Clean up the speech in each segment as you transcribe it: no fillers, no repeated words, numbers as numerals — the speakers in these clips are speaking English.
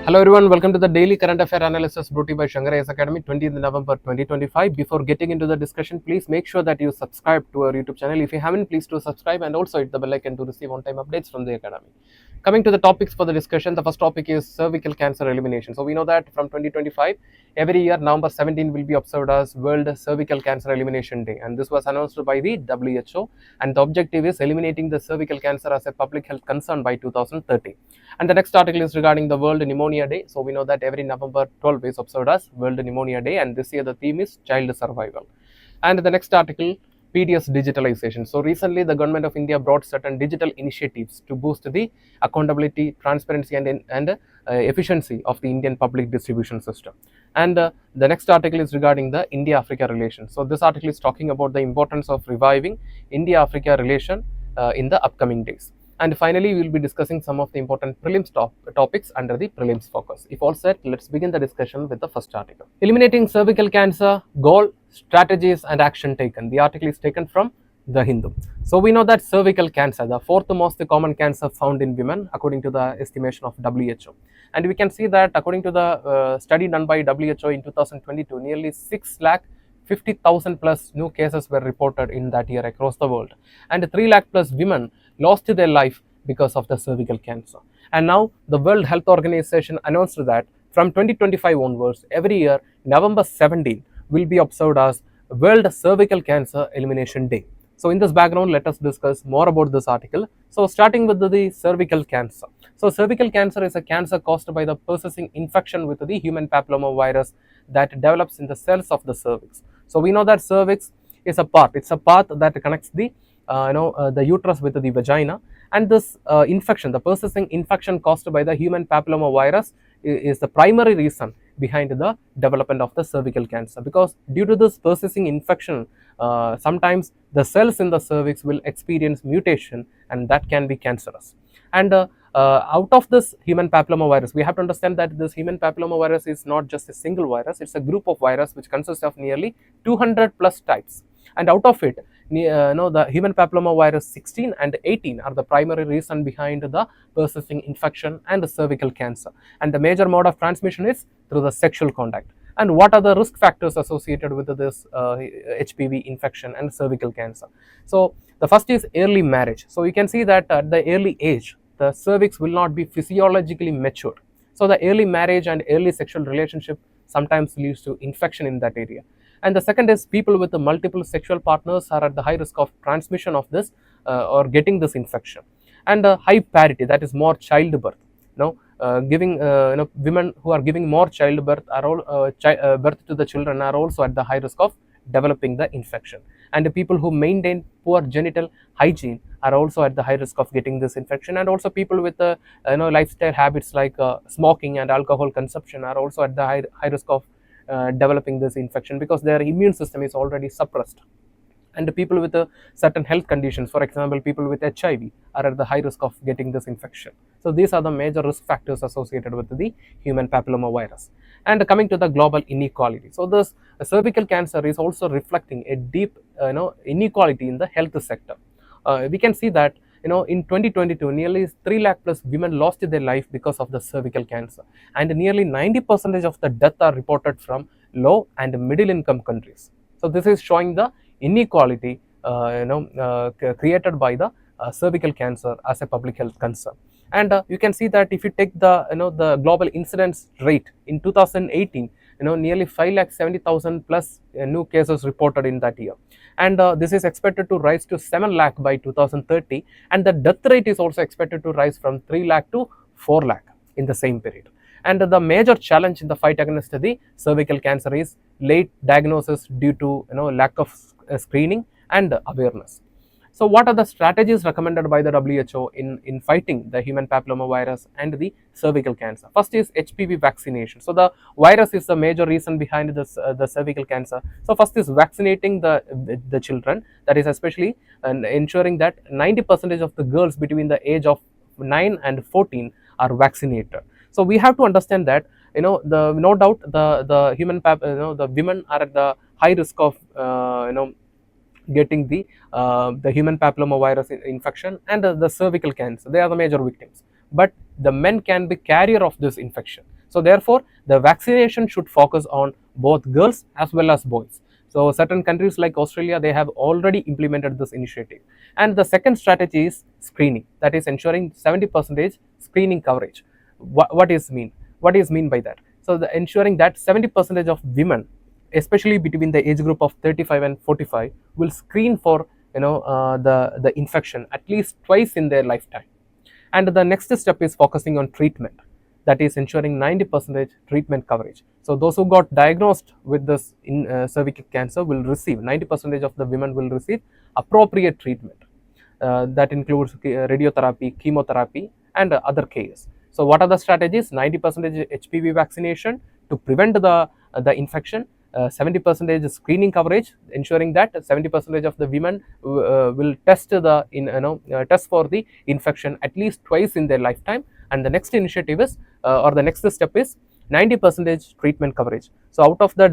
Hello everyone, welcome to the Daily Current Affair Analysis brought to you by Shankar IAS Academy, 20th November 2025. Before getting into the discussion, please make sure that you subscribe to our YouTube channel. If you haven't, please do subscribe and also hit the bell icon to receive on-time updates from the Academy. Coming to the topics for the discussion, the first topic is cervical cancer elimination. So we know that from 2025, every year November 17 will be observed as World Cervical Cancer Elimination Day, and this was announced by the WHO, and the objective is eliminating the cervical cancer as a public health concern by 2030. And the next article is regarding the World Pneumonia Day. So we know that every November 12 is observed as World Pneumonia Day, and this year the theme is child survival. And the next article, PDS digitalization. So recently the government of India brought certain digital initiatives to boost the accountability, transparency and efficiency of the Indian public distribution system. And the next article is regarding the India-Africa relation. So this article is talking about the importance of reviving India-Africa relation in the upcoming days. And finally, we will be discussing some of the important prelims topics under the prelims focus. If all set, let's begin the discussion with the first article. Eliminating cervical cancer, goal, strategies and action taken. The article is taken from The Hindu. So we know that cervical cancer, the fourth most common cancer found in women according to the estimation of WHO. And we can see that according to the study done by WHO in 2022, nearly 6,50,000 plus new cases were reported in that year across the world, and 3 lakh plus women lost their life because of the cervical cancer. And now the World Health Organization announced that from 2025 onwards, every year November 17 will be observed as World Cervical Cancer Elimination Day. So in this background, let us discuss more about this article. So starting with the cervical cancer. So cervical cancer is a cancer caused by the persisting infection with the human papilloma virus that develops in the cells of the cervix. So we know that cervix is a part, it's a path that connects the the uterus with the vagina, and this infection, the persisting infection caused by the human papilloma virus is the primary reason behind the development of the cervical cancer, because due to this persisting infection, sometimes the cells in the cervix will experience mutation and that can be cancerous. And out of this human papilloma virus, we have to understand that this human papilloma virus is not just a single virus, it's a group of virus which consists of nearly 200 plus types, and out of it the human papilloma virus 16 and 18 are the primary reason behind the persisting infection and the cervical cancer, and the major mode of transmission is through the sexual contact. And what are the risk factors associated with this HPV infection and cervical cancer? So the first is early marriage. So you can see that at the early age, the cervix will not be physiologically mature. So the early marriage and early sexual relationship sometimes leads to infection in that area. And the second is people with multiple sexual partners are at the high risk of transmission of this or getting this infection. And high parity, that is more childbirth. Giving women who are giving more childbirth are all birth to the children are also at the high risk of developing the infection. And the people who maintain poor genital hygiene are also at the high risk of getting this infection. And also people with lifestyle habits like smoking and alcohol consumption are also at the high risk of developing this infection, because their immune system is already suppressed. And the people with certain health conditions, for example people with HIV, are at the high risk of getting this infection. So these are the major risk factors associated with the human papilloma virus. And coming to the global inequality, so this cervical cancer is also reflecting a deep inequality in the health sector. We can see that in 2022 nearly 3 lakh plus women lost their life because of the cervical cancer, and nearly 90% of the death are reported from low and middle income countries. So this is showing the inequality created by the cervical cancer as a public health concern. And you can see that if you take the the global incidence rate in 2018, nearly 5,70,000 plus new cases reported in that year, and this is expected to rise to 7 lakh by 2030, and the death rate is also expected to rise from 3 lakh to 4 lakh in the same period. And the major challenge in the fight against the cervical cancer is late diagnosis due to lack of screening and awareness. So what are the strategies recommended by the WHO in fighting the human papilloma virus and the cervical cancer? First is HPV vaccination. So the virus is the major reason behind this the cervical cancer. So first is vaccinating the children, that is especially ensuring that 90% of the girls between the age of 9 and 14 are vaccinated. So we have to understand that no doubt the human the women are at the high risk of getting the human papilloma virus infection and the cervical cancer. They are the major victims, but the men can be carrier of this infection. So therefore, the vaccination should focus on both girls as well as boys. So certain countries like Australia, they have already implemented this initiative. And the second strategy is screening, that is ensuring 70% screening coverage. What is mean by that? So the ensuring that 70% of women, especially between the age group of 35 and 45, will screen for the infection at least twice in their lifetime. And the next step is focusing on treatment, that is ensuring 90% treatment coverage. So those who got diagnosed with this cervical cancer will receive, 90% of the women will receive appropriate treatment. That includes radiotherapy, chemotherapy, and other cares. So what are the strategies? 90% HPV vaccination to prevent the infection, 70% screening coverage, ensuring that 70% of the women will test for the infection at least twice in their lifetime. And the next initiative is, or the next step is, 90% treatment coverage. So out of the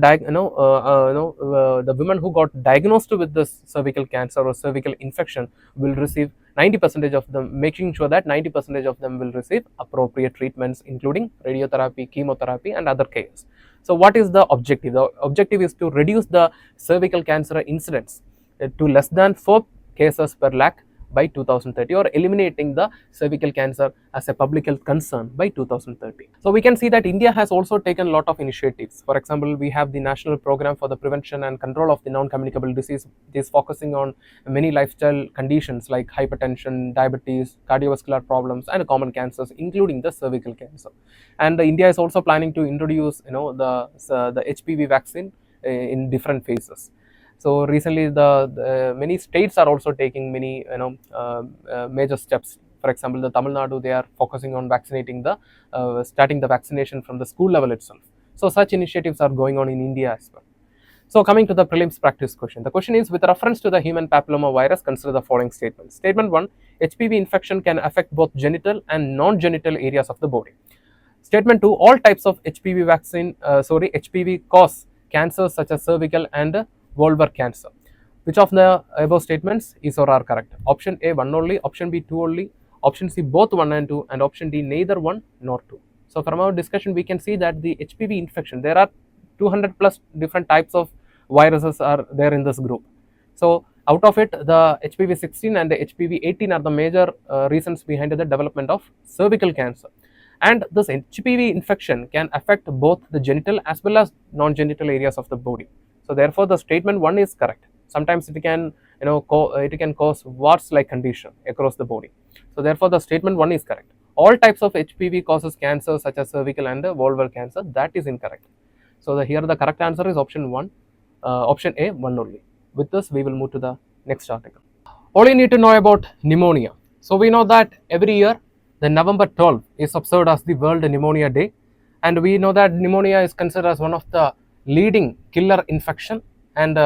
the women who got diagnosed with this cervical cancer or cervical infection will receive 90% of them, making sure that 90% of them will receive appropriate treatments, including radiotherapy, chemotherapy, and other cares. So what is the objective? The objective is to reduce the cervical cancer incidence to less than 4 cases per lakh by 2030, or eliminating the cervical cancer as a public health concern by 2030. So we can see that India has also taken a lot of initiatives. For example, we have the National Program for the Prevention and Control of the Non-Communicable Disease. It is focusing on many lifestyle conditions like hypertension, diabetes, cardiovascular problems, and common cancers, including the cervical cancer. And India is also planning to introduce the HPV vaccine in different phases. So recently, the many states are also taking many major steps. For example, the Tamil Nadu, they are focusing on vaccinating starting the vaccination from the school level itself. So such initiatives are going on in India as well. So coming to the prelims practice question, the question is, with reference to the human papilloma virus, consider the following statements. Statement 1: HPV infection can affect both genital and non-genital areas of the body. Statement 2: all types of HPV cause cancers such as cervical and vulvar cancer. Which of the above statements is or are correct? Option A, 1 only, option B, 2 only, option C, both 1 and 2, and option D, neither 1 nor 2. So from our discussion, we can see that the HPV infection, there are 200 plus different types of viruses are there in this group. So out of it, the HPV 16 and the HPV 18 are the major reasons behind the development of cervical cancer. And this HPV infection can affect both the genital as well as non-genital areas of the body. So therefore, the statement 1 is correct. Sometimes it can cause warts-like condition across the body. So therefore, the statement 1 is correct. All types of HPV causes cancer such as cervical and vulvar cancer. That is incorrect. So here the correct answer is option 1. Option A, 1 only. With this, we will move to the next article. All you need to know about pneumonia. So we know that every year, the November 12th is observed as the World Pneumonia Day, and we know that pneumonia is considered as one of the leading killer infection, and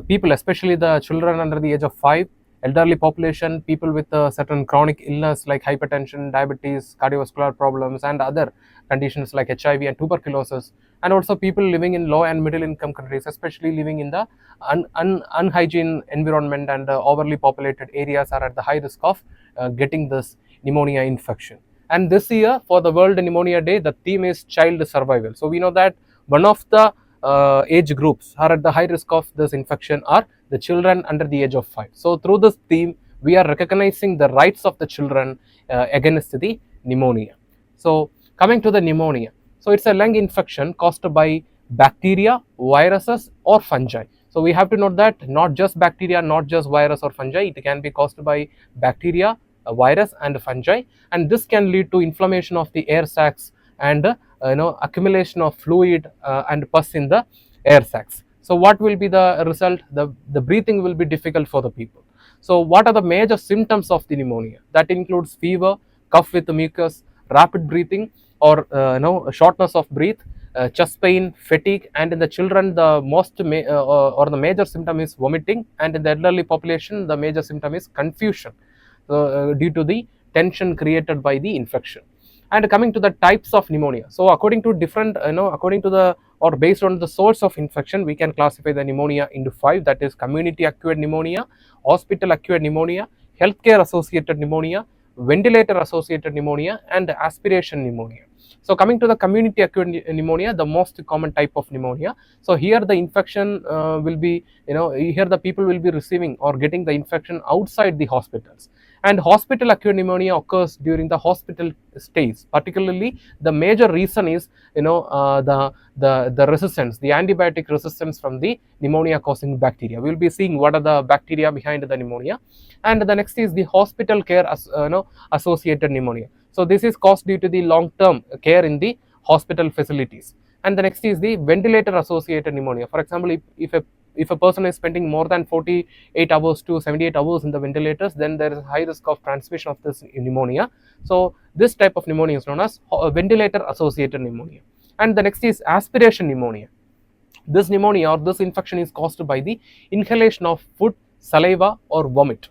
people, especially the children under the age of 5, elderly population, people with certain chronic illness like hypertension, diabetes, cardiovascular problems, and other conditions like HIV and tuberculosis, and also people living in low and middle income countries, especially living in the unhygiene environment and overly populated areas, are at the high risk of getting this pneumonia infection. And this year, for the World Pneumonia Day, the theme is child survival. So we know that one of the age groups are at the high risk of this infection are the children under the age of 5. So through this theme, we are recognizing the rights of the children against the pneumonia. So coming to the pneumonia, so it's a lung infection caused by bacteria, viruses, or fungi. So we have to note that not just bacteria, not just virus or fungi, it can be caused by bacteria, a virus, and a fungi, and this can lead to inflammation of the air sacs and accumulation of fluid and pus in the air sacs. So what will be the result? The breathing will be difficult for the people. So what are the major symptoms of the pneumonia? That includes fever, cough with mucus, rapid breathing, or shortness of breath, chest pain, fatigue, and in the children the the major symptom is vomiting, and in the elderly population the major symptom is confusion due to the tension created by the infection. And coming to the types of pneumonia, so according to different according to the or based on the source of infection, we can classify the pneumonia into 5, that is community acquired pneumonia, hospital acquired pneumonia, healthcare associated pneumonia, ventilator associated pneumonia, and aspiration pneumonia. So coming to the community acute pneumonia, the most common type of pneumonia. So here the infection will be, here the people will be receiving or getting the infection outside the hospitals. And hospital acute pneumonia occurs during the hospital stays. Particularly, the major reason is, the resistance, the antibiotic resistance from the pneumonia causing bacteria. We will be seeing what are the bacteria behind the pneumonia. And the next is the hospital care associated pneumonia. So this is caused due to the long term care in the hospital facilities. And the next is the ventilator associated pneumonia. For example, if a person is spending more than 48 hours to 78 hours in the ventilators, then there is a high risk of transmission of this pneumonia. So this type of pneumonia is known as ventilator associated pneumonia. And the next is aspiration pneumonia. This pneumonia or this infection is caused by the inhalation of food, saliva or vomit.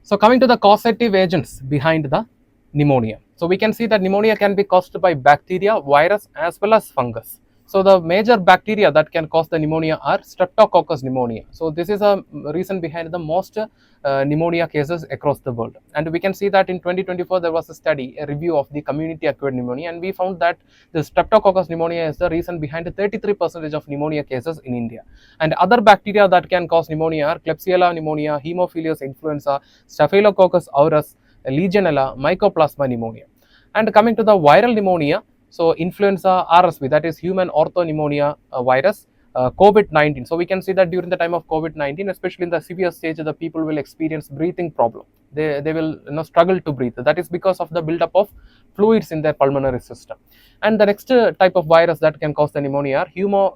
So coming to the causative agents behind the pneumonia. So we can see that pneumonia can be caused by bacteria, virus as well as fungus. So the major bacteria that can cause the pneumonia are Streptococcus pneumonia. So this is a reason behind the most pneumonia cases across the world. And we can see that in 2024 there was a study, a review of the community acquired pneumonia, and we found that the Streptococcus pneumonia is the reason behind 33% of pneumonia cases in India. And other bacteria that can cause pneumonia are Klebsiella pneumonia, Haemophilus influenza, Staphylococcus aureus, Legionella, Mycoplasma pneumonia. And coming to the viral pneumonia, so influenza RSV, that is human orthopneumonia virus, COVID-19. So we can see that during the time of COVID-19, especially in the severe stage, the people will experience breathing problem. They will struggle to breathe. That is because of the buildup of fluids in their pulmonary system. And the next type of virus that can cause the pneumonia are human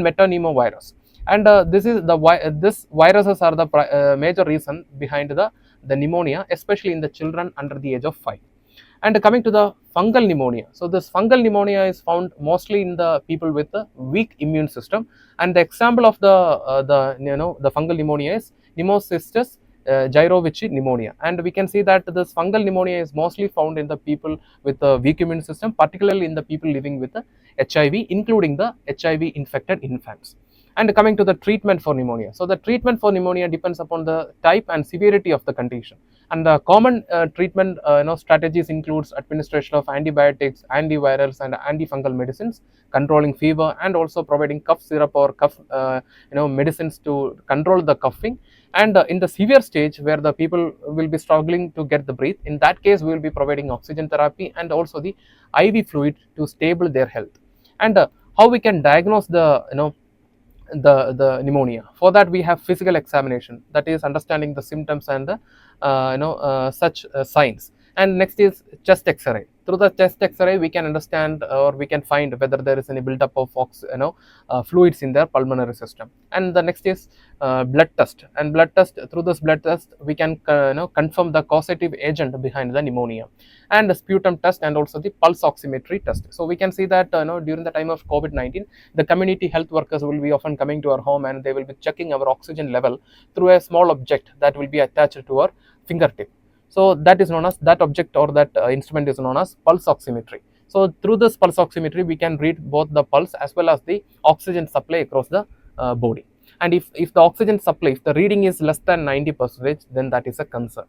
metapneumovirus. And this viruses are the major reason behind the pneumonia, especially in the children under the age of 5. And coming to the fungal pneumonia, so this fungal pneumonia is found mostly in the people with a weak immune system. And the example of the fungal pneumonia is Pneumocystis gyrovici pneumonia. And we can see that this fungal pneumonia is mostly found in the people with a weak immune system, particularly in the people living with HIV, including the HIV infected infants. And coming to the treatment for pneumonia, so the treatment for pneumonia depends upon the type and severity of the condition. And the common treatment strategies includes administration of antibiotics, antivirals and antifungal medicines, controlling fever, and also providing cough syrup or cough medicines to control the coughing. And in the severe stage where the people will be struggling to get the breath, in that case we will be providing oxygen therapy and also the IV fluid to stable their health. And how we can diagnose the the pneumonia? For that we have physical examination, that is understanding the symptoms and the such signs. And next is chest X-ray. Through the chest X-ray we can understand or we can find whether there is any buildup of fluids in their pulmonary system. And the next is blood test. And blood test, through this blood test we can confirm the causative agent behind the pneumonia. And the sputum test and also the pulse oximetry test. So we can see that during the time of COVID-19, the community health workers will be often coming to our home and they will be checking our oxygen level through a small object that will be attached to our fingertip. So that is known as, that object or that instrument is known as pulse oximetry. So through this pulse oximetry we can read both the pulse as well as the oxygen supply across the body. And if the oxygen supply, if the reading is less than 90%, then that is a concern.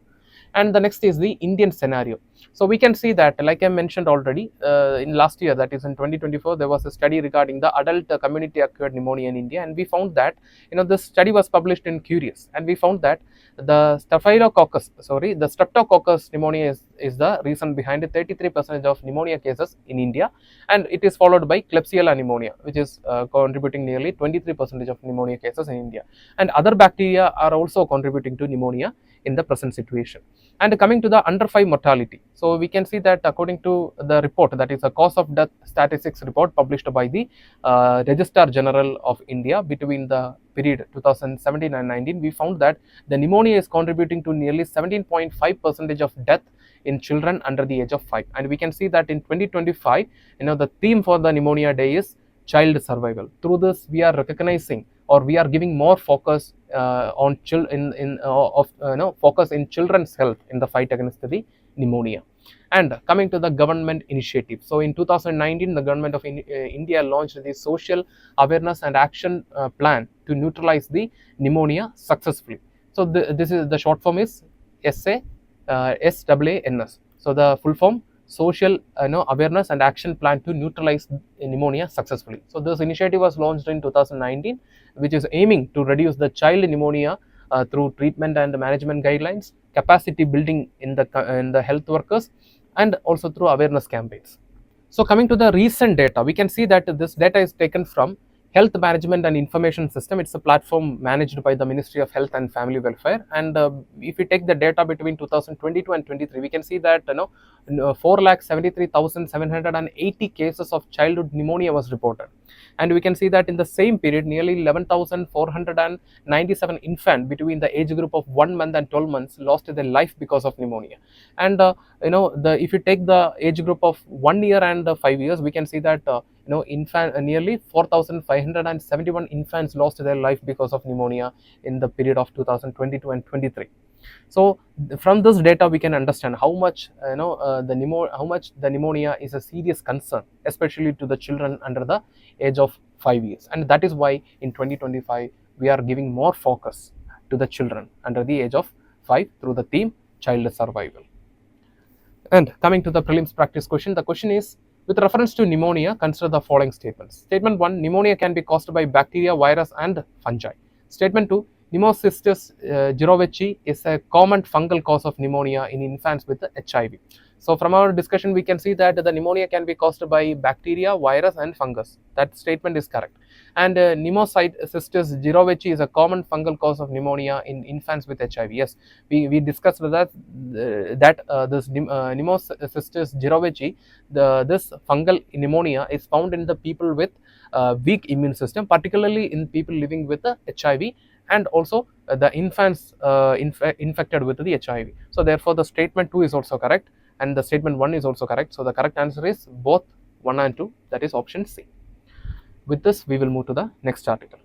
And the next is the Indian scenario. So we can see that, like I mentioned already, in last year, that is in 2024, there was a study regarding the adult community acquired pneumonia in India, and we found that this study was published in Curious, and we found that the Streptococcus pneumonia is the reason behind 33% of pneumonia cases in India, and it is followed by Klebsiella pneumonia, which is contributing nearly 23% of pneumonia cases in India, and other bacteria are also contributing to pneumonia in the present situation. And coming to the under 5 mortality, so we can see that according to the report, that is a cause of death statistics report published by the Registrar General of India between the period 2017 and 19, we found that the pneumonia is contributing to nearly 17.5% of death in children under the age of 5. And we can see that in 2025, the theme for the pneumonia day is child survival. Through this we are recognizing, or we are giving more focus on focus in children's health in the fight against the pneumonia. And coming to the government initiative, so in 2019 the government of India launched the social awareness and action plan to neutralize the pneumonia successfully. So this is the short form is SAANS. So the full form, social awareness and action plan to neutralize pneumonia successfully. So this initiative was launched in 2019, which is aiming to reduce the child pneumonia through treatment and management guidelines, capacity building in the health workers, and also through awareness campaigns. So coming to the recent data, we can see that this data is taken from Health Management and Information System. It's a platform managed by the Ministry of Health and Family Welfare. And if we take the data between 2022 and 23, we can see that 4,73,780 cases of childhood pneumonia was reported. And we can see that in the same period, nearly 11,497 infants between the age group of 1 month and 12 months lost their life because of pneumonia. And if you take the age group of 1 year and 5 years, we can see that nearly 4,571 infants lost their life because of pneumonia in the period of 2022 and 23. So from this data we can understand how much the pneumonia is a serious concern, especially to the children under the age of 5 years. And that is why in 2025 we are giving more focus to the children under the age of 5 through the theme child survival. And coming to the prelims practice question, the question is, with reference to pneumonia, consider the following statements. Statement 1, pneumonia can be caused by bacteria, virus and fungi. Statement 2, Pneumocystis jirovecii is a common fungal cause of pneumonia in infants with HIV. So from our discussion, we can see that the pneumonia can be caused by bacteria, virus and fungus. That statement is correct. And Pneumocystis jirovecii is a common fungal cause of pneumonia in infants with HIV. Yes, we discussed that this Pneumocystis jirovecii, this fungal pneumonia is found in the people with weak immune system, particularly in people living with HIV, and also the infants infected with the HIV. So therefore the statement 2 is also correct and the statement 1 is also correct. So the correct answer is both 1 and 2, that is option C. With this we will move to the next article.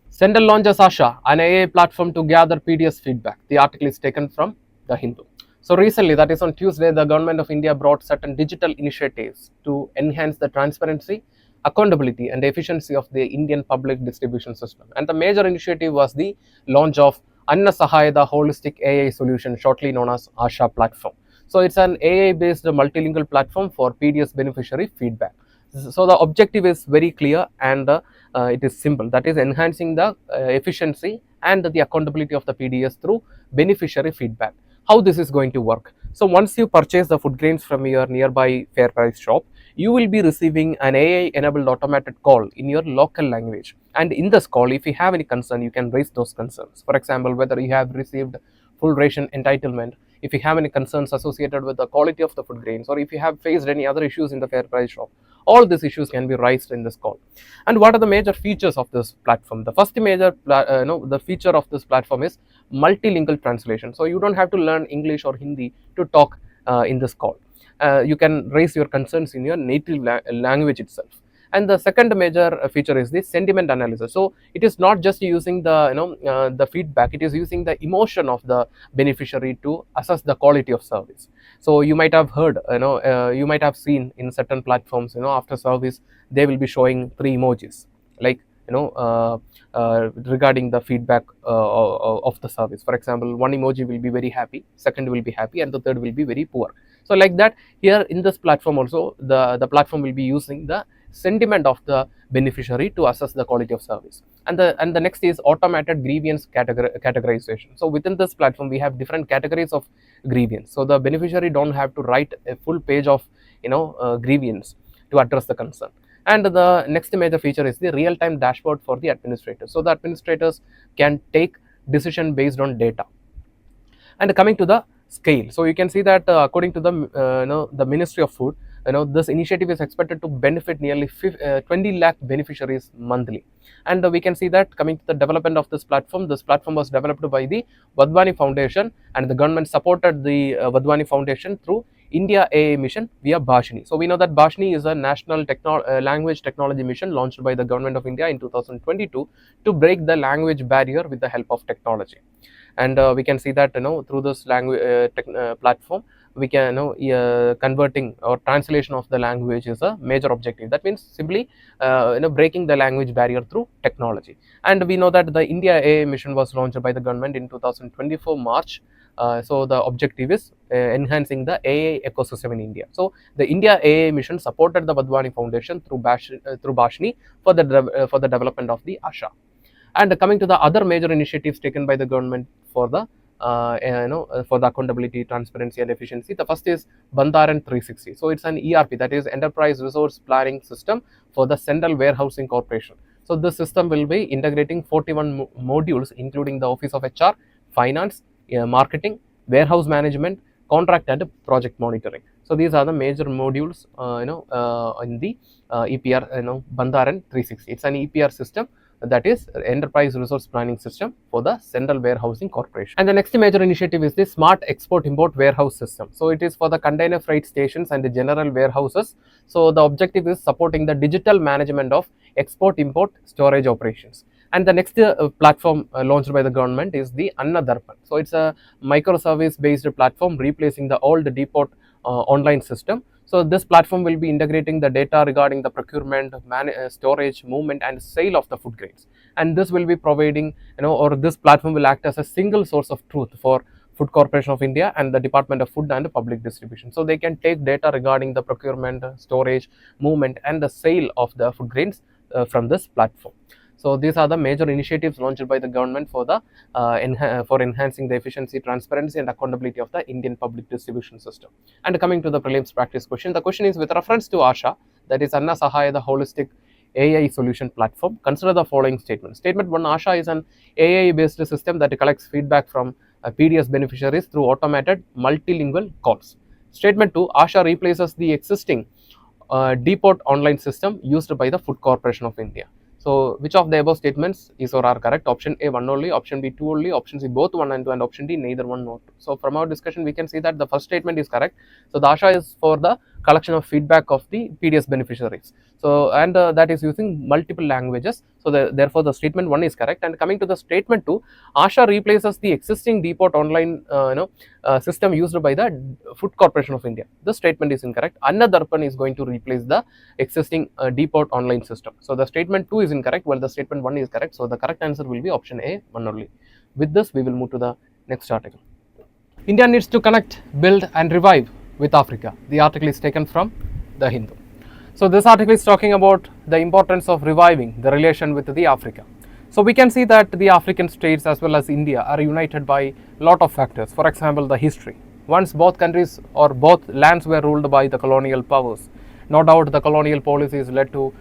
Central launches ASHA, an AI platform to gather PDS feedback. The article is taken from The Hindu. So recently, that is on Tuesday, the government of India brought certain digital initiatives to enhance the transparency, accountability and efficiency of the Indian public distribution system. And the major initiative was the launch of Anna Sahaya, the holistic AI solution, shortly known as ASHA platform. So it's an AI-based multilingual platform for PDS beneficiary feedback. So the objective is very clear and it is simple, that is enhancing the efficiency and the accountability of the PDS through beneficiary feedback. How this is going to work? So once you purchase the food grains from your nearby fair price shop, you will be receiving an AI enabled automated call in your local language, and in this call, if you have any concern, you can raise those concerns. For example, whether you have received full ration entitlement, if you have any concerns associated with the quality of the food grains, or if you have faced any other issues in the fair price shop, all these issues can be raised in this call. And what are the major features of this platform? The first major the feature of this platform is multilingual translation. So you don't have to learn English or Hindi to talk in this call. You can raise your concerns in your native language itself. And the second major feature is the sentiment analysis. So it is not just using the the feedback, it is using the emotion of the beneficiary to assess the quality of service. So you might have heard, you might have seen in certain platforms, after service they will be showing 3 emojis, like regarding the feedback of the service. For example, one emoji will be very happy, second will be happy, and the third will be very poor. So like that, here in this platform also, the platform will be using the sentiment of the beneficiary to assess the quality of service. And the next is automated grievance categorization. So within this platform, we have different categories of grievance. So the beneficiary don't have to write a full page of grievance to address the concern. And the next major feature is the real-time dashboard for the administrators. So the administrators can take decision based on data. And coming to the scale, so you can see that according to the Ministry of Food, this initiative is expected to benefit nearly 20 lakh beneficiaries monthly. And we can see that coming to the development of this platform was developed by the Vadvani Foundation, and the government supported the Vadvani Foundation through India AI mission via Bhashini. So we know that Bhashini is a national language technology mission launched by the government of India in 2022 to break the language barrier with the help of technology. And we can see that through this language platform, we can converting or translation of the language is a major objective. That means simply breaking the language barrier through technology. And we know that the India AI mission was launched by the government in 2024 March So the objective is enhancing the AI ecosystem in India. So the India AI mission supported the Vadvani Foundation through Bashni for the development of the ASHA. And coming to the other major initiatives taken by the government for the for the accountability, transparency, and efficiency. The first is Bandaran 360. So it's an ERP, that is Enterprise Resource Planning System for the Central Warehousing Corporation. So this system will be integrating 41 modules, including the Office of HR, Finance, Marketing, Warehouse Management, Contract, and Project Monitoring. So these are the major modules, in the EPR, Bandaran 360. It's an EPR system, that is Enterprise Resource Planning System for the Central Warehousing Corporation. And the next major initiative is the Smart Export Import Warehouse System. So it is for the container freight stations and the general warehouses. So the objective is supporting the digital management of export import storage operations. And the next platform launched by the government is the Anna Darpan. So it's a microservice based platform replacing the old depot online system. So this platform will be integrating the data regarding the procurement, storage, movement, and sale of the food grains. And this will be providing, or this platform will act as a single source of truth for Food Corporation of India and the Department of Food and Public Distribution. So they can take data regarding the procurement, storage, movement, and the sale of the food grains from this platform. So these are the major initiatives launched by the government for the for enhancing the efficiency, transparency, and accountability of the Indian public distribution system. And coming to the prelims practice question, the question is with reference to ASHA, that is Anna Sahaya, the holistic AI solution platform. Consider the following statement. Statement 1: ASHA is an AI-based system that collects feedback from PDS beneficiaries through automated multilingual calls. Statement 2: ASHA replaces the existing depot online system used by the Food Corporation of India. So which of the above statements is or are correct? Option A, 1 only, option B, 2 only, option C, both 1 and 2, and option D, neither 1 nor 2. So from our discussion, we can see that the first statement is correct. So the ASHA is for the collection of feedback of the PDS beneficiaries. So and that is using multiple languages. So therefore the statement 1 is correct. And coming to the statement 2, ASHA replaces the existing depot online system used by the Food Corporation of India. This statement is incorrect. Anna Darpan is going to replace the existing depot online system. So the statement 2 is incorrect, while the statement 1 is correct. So the correct answer will be option A, 1 only. With this, we will move to the next article. India needs to connect, build, and revive with Africa. The article is taken from The Hindu. So this article is talking about the importance of reviving the relation with the Africa. So we can see that the African states as well as India are united by a lot of factors. For example, the history. Once both countries or both lands were ruled by the colonial powers, no doubt the colonial policies led to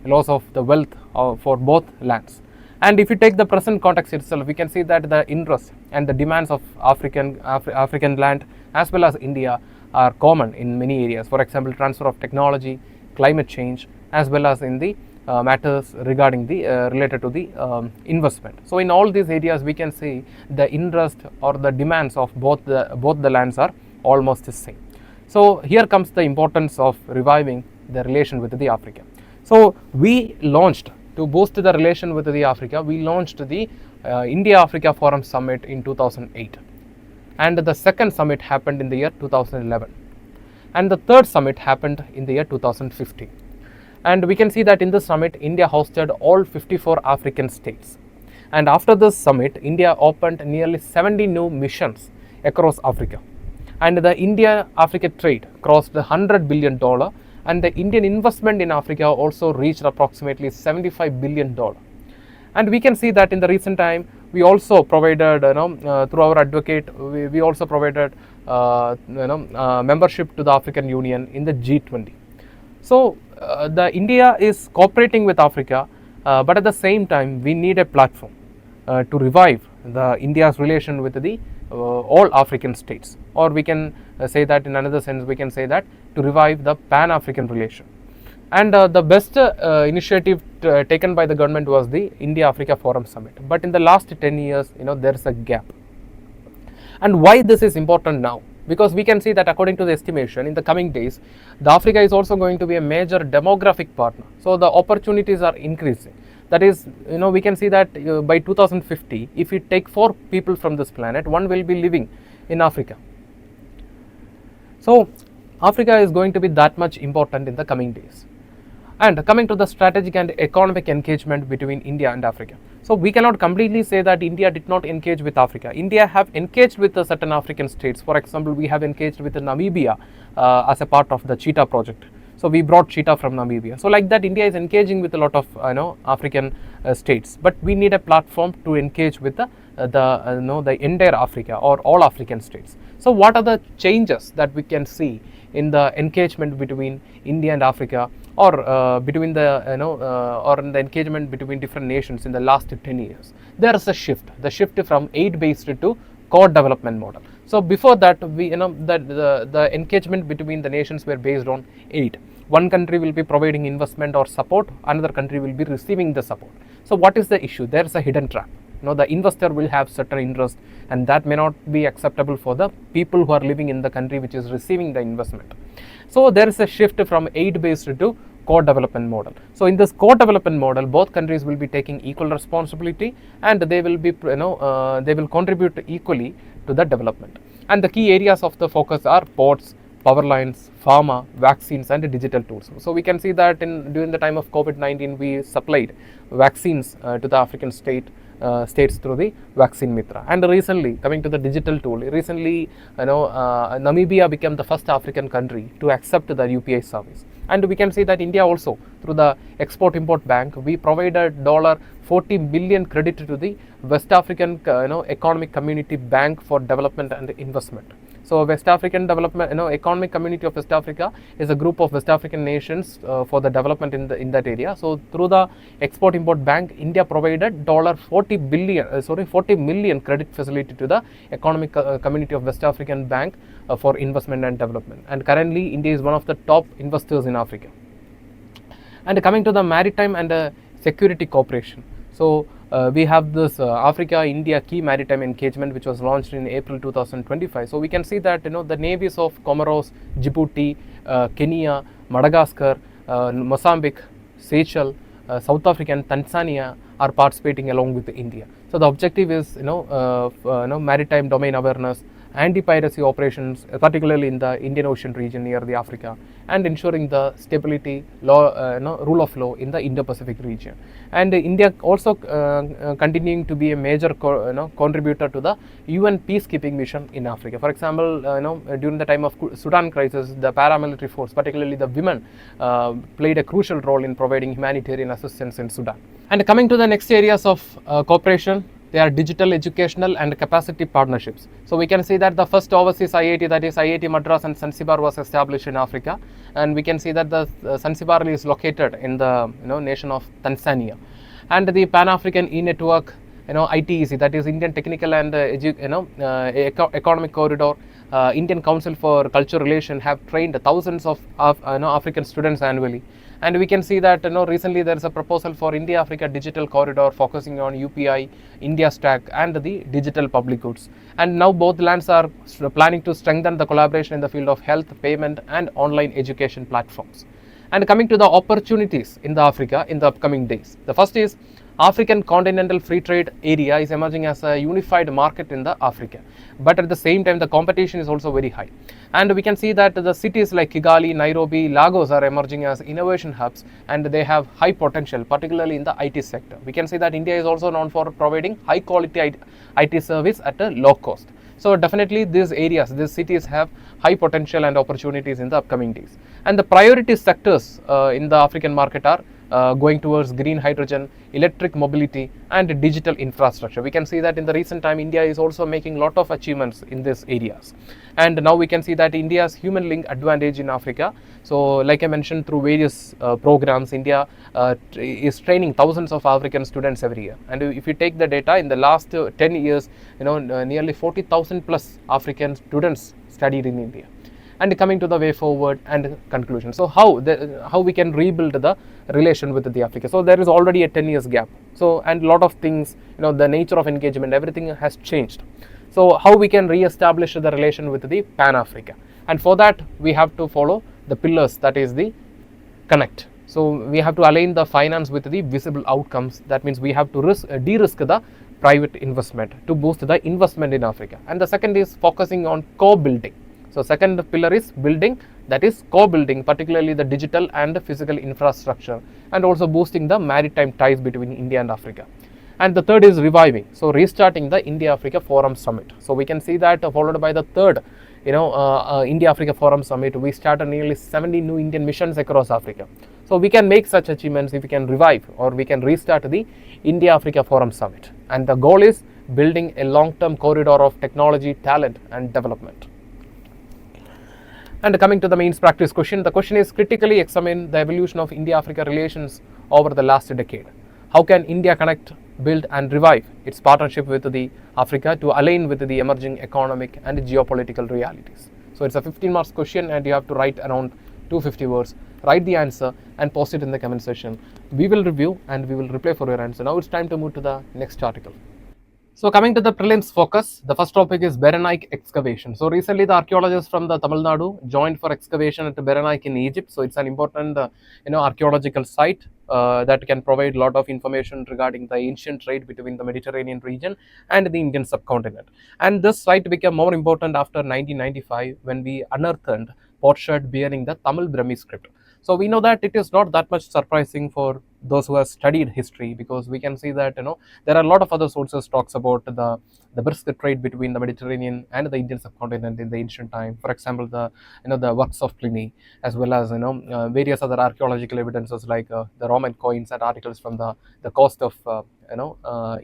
loss of the wealth for both lands. And if you take the present context itself, we can see that the interest and the demands of African land as well as India are common in many areas. For example, transfer of technology, climate change, as well as in the matters regarding the related to the investment. So in all these areas, we can see the interest or the demands of both the lands are almost the same. So here comes the importance of reviving the relation with the Africa. So we launched, to boost the relation with the Africa, we launched the India-Africa Forum Summit in 2008. And the second summit happened in the year 2011. And the third summit happened in the year 2015. And we can see that in this summit, India hosted all 54 African states. And after this summit, India opened nearly 70 new missions across Africa. And the India-Africa trade crossed the $100 billion, and the Indian investment in Africa also reached approximately $75 billion. And we can see that in the recent time, we also provided, through our advocate, we also provided, membership to the African Union in the G20. So the India is cooperating with Africa, but at the same time, we need a platform to revive the India's relation with the all African states, or we can say that in another sense, we can say that to revive the Pan-African relation. And the best initiative taken by the government was the India-Africa Forum Summit. But in the last 10 years, there is a gap. And why this is important now? Because we can see that according to the estimation, in the coming days, the Africa is also going to be a major demographic partner. So the opportunities are increasing. That is, we can see that by 2050, if we take 4 people from this planet, 1 will be living in Africa. So Africa is going to be that much important in the coming days. And coming to the strategic and economic engagement between India and Africa. So we cannot completely say that India did not engage with Africa. India have engaged with certain African states. For example, we have engaged with Namibia as a part of the Cheetah project. So we brought cheetah from Namibia. So like that, India is engaging with a lot of African states. But we need a platform to engage with the entire Africa or all African states. So what are the changes that we can see in the engagement between India and Africa, or between the or in the engagement between different nations in the last 10 years? There is a shift. The shift from aid based to core development model. So before that, we the engagement between the nations were based on aid. One country will be providing investment or support, another country will be receiving the support. So what is the issue? There is a hidden trap. The investor will have certain interest, and that may not be acceptable for the people who are living in the country which is receiving the investment. So there is a shift from aid based to core development model. So in this core development model, both countries will be taking equal responsibility, and they will be they will contribute equally to the development. And the key areas of the focus are ports, power lines, pharma, vaccines, and digital tools. So we can see that during the time of COVID-19, we supplied vaccines to the African states through the vaccine mitra. And recently, coming to the digital tool, recently Namibia became the first African country to accept the UPI service. And we can see that India also, through the Export-Import Bank, we provided $40 billion credit to the West African Economic Community Bank for Development and Investment. So West African Development, Economic Community of West Africa is a group of West African nations for the development in that area. So through the Export-Import Bank, India provided $40 million credit facility to the Economic Community of West African Bank for investment and development. And currently, India is one of the top investors in Africa. And coming to the maritime and security cooperation. So we have this Africa-India key maritime engagement, which was launched in April 2025. So we can see that the navies of Comoros, Djibouti, Kenya, Madagascar, Mozambique, Seychelles, South Africa, and Tanzania are participating along with India. So the objective is maritime domain awareness, anti-piracy operations, particularly in the Indian Ocean region near the Africa, and ensuring the stability, rule of law in the Indo-Pacific region. And India also continuing to be a major contributor to the UN peacekeeping mission in Africa. For example, during the time of Sudan crisis, the paramilitary force, particularly the women, played a crucial role in providing humanitarian assistance in Sudan. And coming to the next areas of cooperation, they are digital, educational, and capacity partnerships. So we can see that the first overseas IIT, that is IIT Madras and Zanzibar, was established in Africa, and we can see that the Zanzibar is located in the nation of Tanzania. And the Pan-African E-Network, ITEC, that is Indian Technical and Economic Corridor, Indian Council for Cultural Relations have trained thousands of African students annually. And we can see that recently there is a proposal for India-Africa Digital Corridor focusing on UPI, India Stack, and the digital public goods. And now both lands are planning to strengthen the collaboration in the field of health, payment, and online education platforms. And coming to the opportunities in the Africa in the upcoming days, the first is African Continental Free Trade Area is emerging as a unified market in the Africa, but at the same time the competition is also very high. And we can see that the cities like Kigali, Nairobi, Lagos are emerging as innovation hubs, and they have high potential, particularly in the IT sector. We can see that India is also known for providing high quality IT service at a low cost. So definitely these areas, these cities have high potential and opportunities in the upcoming days. And the priority sectors in the African market are going towards green hydrogen, electric mobility, and digital infrastructure. We can see that in the recent time, India is also making a lot of achievements in these areas. And now we can see that India's human link advantage in Africa. So like I mentioned, through various programs, India is training thousands of African students every year. And if you take the data, in the last 10 years, nearly 40,000 plus African students studied in India. And coming to the way forward and conclusion. So how we can rebuild the relation with the Africa. So there is already a 10 years gap. So and a lot of things, the nature of engagement, everything has changed. So how we can re-establish the relation with the Pan-Africa. And for that, we have to follow the pillars, that is the connect. So we have to align the finance with the visible outcomes. That means we have to de-risk the private investment to boost the investment in Africa. And the second is focusing on co-building. So second pillar is building that is co-building particularly the digital and physical infrastructure, and also boosting the maritime ties between India and Africa. And the third is reviving, so restarting the India-Africa Forum Summit. So we can see that followed by the third, India-Africa Forum Summit, we started nearly 70 new Indian missions across Africa. So we can make such achievements if we can revive or we can restart the India-Africa Forum Summit. And the goal is building a long-term corridor of technology, talent and development. And coming to the mains practice question, the question is critically examine the evolution of India-Africa relations over the last decade. How can India connect, build and revive its partnership with the Africa to align with the emerging economic and geopolitical realities? So it's a 15 marks question and you have to write around 250 words. Write the answer and post it in the comment section. We will review and we will reply for your answer. Now it's time to move to the next article. So coming to the prelims focus, the first topic is Berenaik excavation. So recently the archaeologists from the Tamil Nadu joined for excavation at Berenaik in Egypt. So it's an important archaeological site that can provide a lot of information regarding the ancient trade between the Mediterranean region and the Indian subcontinent. And this site became more important after 1995 when we unearthed potsherd bearing the Tamil Brahmi script. So we know that it is not that much surprising for those who have studied history, because we can see that there are a lot of other sources talks about the brisk trade between the Mediterranean and the Indian subcontinent in the ancient time. For example, the works of Pliny, as well as various other archaeological evidences like the Roman coins and articles from the coast of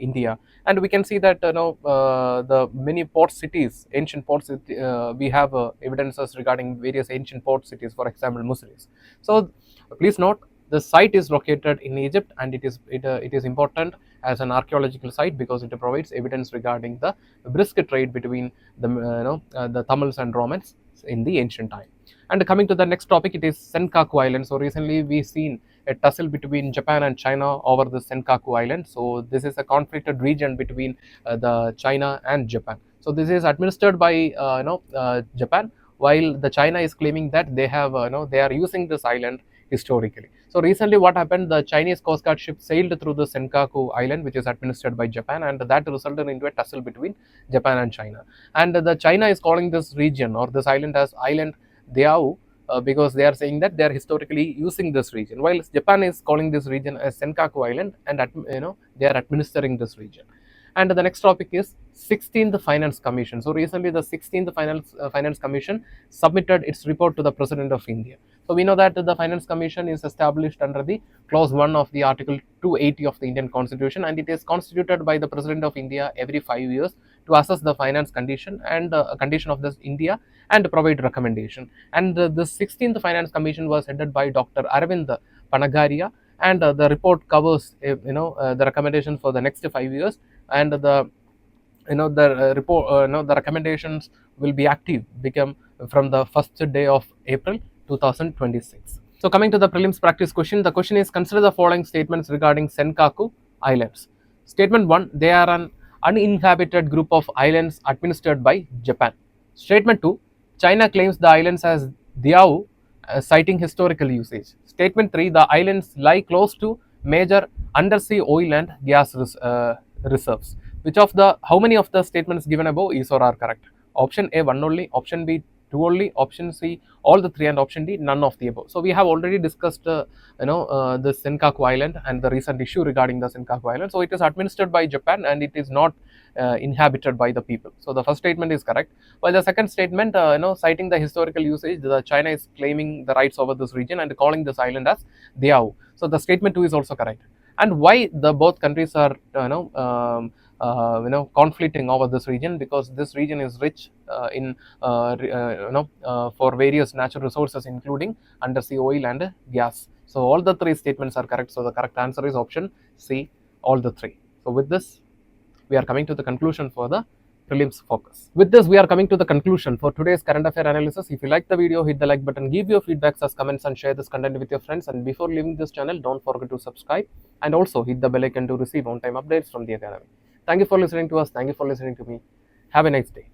India. And we can see that the many port cities, ancient port cities, we have evidences regarding various ancient port cities, for example Musiris. So please note, the site is located in Egypt and it is important as an archaeological site because it provides evidence regarding the brisk trade between the Tamils and Romans in the ancient time. And coming to the next topic, it is Senkaku Island. So recently we seen a tussle between Japan and China over the Senkaku Island. So this is a conflicted region between the China and Japan. So this is administered by Japan, while the China is claiming that they have they are using this island historically. So recently what happened, the Chinese Coast Guard ship sailed through the Senkaku Island, which is administered by Japan, and that resulted into a tussle between Japan and China. And the China is calling this region or this island as Island Diao, because they are saying that they are historically using this region, while Japan is calling this region as Senkaku Island, and they are administering this region. And the next topic is 16th Finance Commission. So recently the 16th Finance Commission submitted its report to the President of India. So we know that the Finance Commission is established under the clause 1 of the Article 280 of the Indian Constitution, and it is constituted by the President of India every 5 years to assess the finance condition and condition of this India and provide recommendation. And the 16th Finance Commission was headed by Dr. Arvind Panagaria, and the report covers the recommendation for the next 5 years, and the report the recommendations will be active become from the first day of April 2026. So coming to the prelims practice question, the question is, consider the following statements regarding Senkaku Islands. Statement 1, they are an uninhabited group of islands administered by Japan. Statement 2, China claims the islands as Diao, citing historical usage. Statement 3, the islands lie close to major undersea oil and gas reserves. How many of the statements given above is or are correct? Option A, 1 only, option B, 2 only, option C, all the 3, and option D, none of the above. So we have already discussed the Senkaku Island and the recent issue regarding the Senkaku Island. So it is administered by Japan and it is not inhabited by the people. So the first statement is correct, while the second statement citing the historical usage, the China is claiming the rights over this region and calling this island as Diao. So the statement 2 is also correct. And why the both countries are conflicting over this region? Because this region is rich in for various natural resources, including undersea oil and gas. So all the 3 statements are correct. So the correct answer is option C, all the 3. So with this, we are coming to the conclusion for the prelims focus. With this, we are coming to the conclusion for today's current affair analysis. If you like the video, hit the like button, give your feedbacks as comments, and share this content with your friends. And before leaving this channel, don't forget to subscribe and also hit the bell icon to receive on-time updates from the academy. Thank you for listening to us. Thank you for listening to me. Have a nice day.